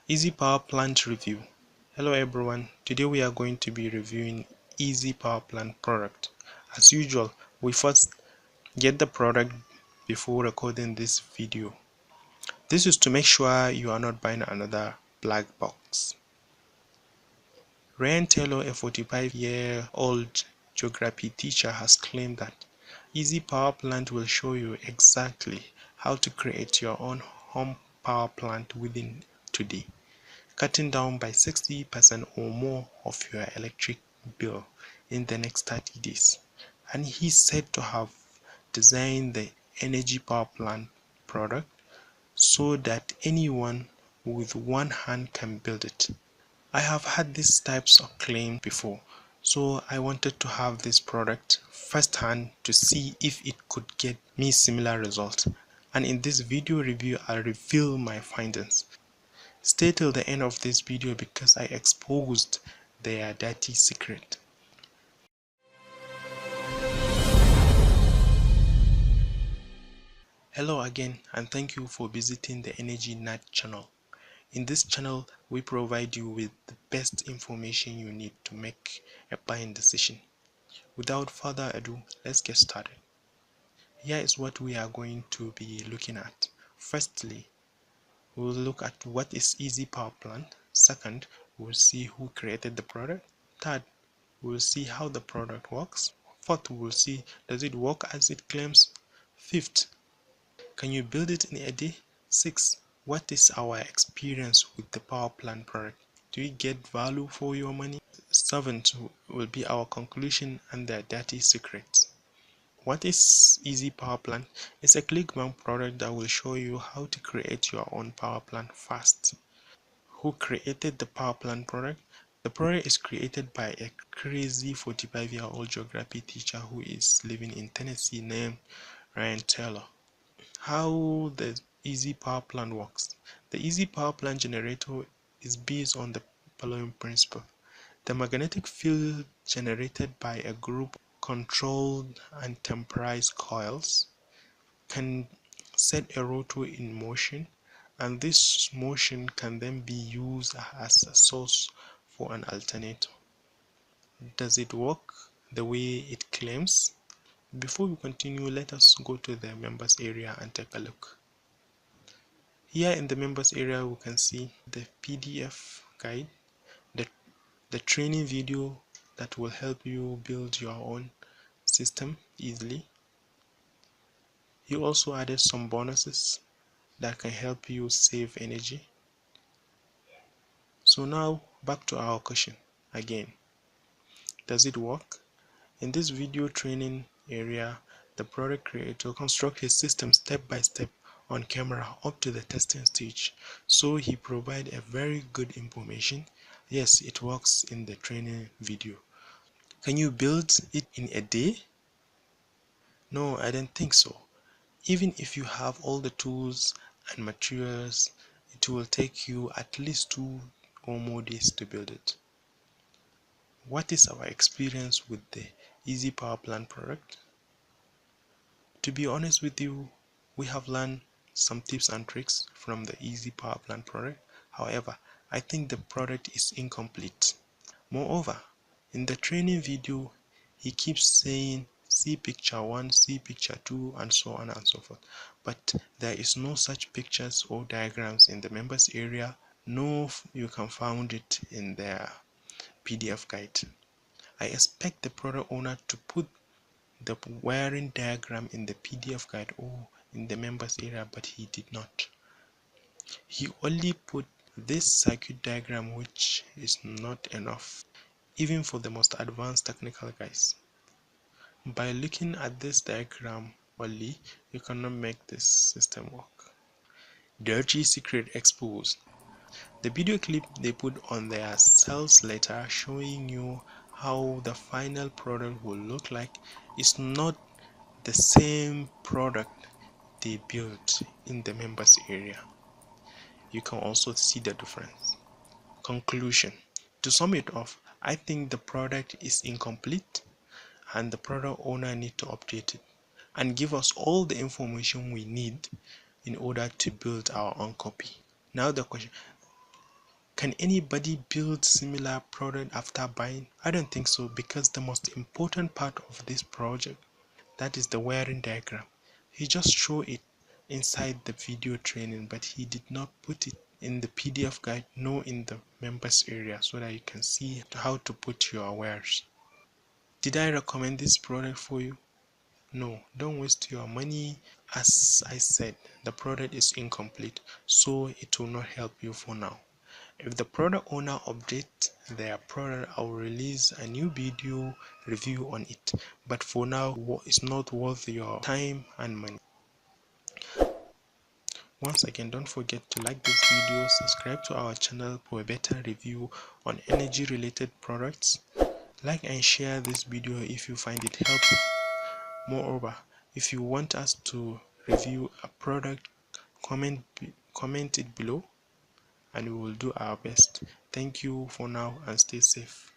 Easy Power Plant Review. Hello everyone, today we are going to be reviewing Easy Power Plant product. As usual, we first get the product before recording this video. This is to make sure you are not buying another black box. Ryan Taylor, a 45-year-old geography teacher, has claimed that Easy Power Plant will show you exactly how to create your own home power plant within today, cutting down by 60% or more of your electric bill in the next 30 days. And he's said to have designed the energy power plant product so that anyone with one hand can build it. I have had these types of claims before, so I wanted to have this product firsthand to see if it could get me similar results. And in this video review, I'll reveal my findings. Stay till the end of this video because I exposed their dirty secret. Hello again, and thank you for visiting the Energy Nut channel. In this channel, we provide you with the best information you need to make a buying decision. Without further ado, let's get started. Here is what we are going to be looking at. Firstly, we'll look at what is Easy Power Plant. Second, we'll see who created the product. Third, we'll see how the product works. Fourth, we'll see does it work as it claims. Fifth, can you build it in a day? Sixth, what is our experience with the power plant product? Do we get value for your money? Seventh will be our conclusion and the dirty secrets. What is Easy Power Plant? It's a clickbank product that will show you how to create your own power plant fast. Who created the power plant product? The product is created by a crazy 45-year-old geography teacher who is living in Tennessee named Ryan Taylor. How the Easy Power Plant works. The Easy Power Plant generator is based on the following principle. The magnetic field generated by a group of controlled and temporized coils can set a rotor in motion, and this motion can then be used as a source for an alternator. Does it work the way it claims? Before we continue, let us go to the members area and take a look. Here in the members area, we can see the PDF guide, the training video that will help you build your own system easily. He also added some bonuses that can help you save energy. So now back to our question again. Does it work? In this video training area, the product creator constructs his system step by step on camera up to the testing stage. So he provides a very good information. Yes, it works in the training video. Can you build it in a day? No, I don't think so. Even if you have all the tools and materials, it will take you at least 2 or more days to build it. What is our experience with the Easy Power Plant product? To be honest with you, we have learned some tips and tricks from the Easy Power Plant product. However, I think the product is incomplete. Moreover, in the training video, he keeps saying see picture 1, see picture 2, and so on and so forth. But there is no such pictures or diagrams in the members area, nor you can find it in their PDF guide. I expect the product owner to put the wiring diagram in the PDF guide or in the members area, but he did not. He only put this circuit diagram, which is not enough even for the most advanced technical guys. By looking at this diagram only, you cannot make this system work. Dirty secret exposed. The video clip they put on their sales letter showing you how the final product will look like is not the same product they built in the members area. You can also see the difference. Conclusion. To sum it off, I think the product is incomplete and the product owner need to update it and give us all the information we need in order to build our own copy. Now the question, Can anybody build similar product after buying? I don't think so, because the most important part of this project, that is the wiring diagram, he just showed it inside the video training, but he did not put it in the PDF guide nor in the members area so that you can see how to put your wires. Did I recommend this product for you? No, don't waste your money. As I said, the product is incomplete, so it will not help you for now. If the product owner updates their product, I will release a new video review on it, but for now it's not worth your time and money. Once again, don't forget to like this video, subscribe to our channel for a better review on energy related products. Like and share this video if you find it helpful. Moreover, if you want us to review a product, comment it below and we will do our best. Thank you for now and stay safe.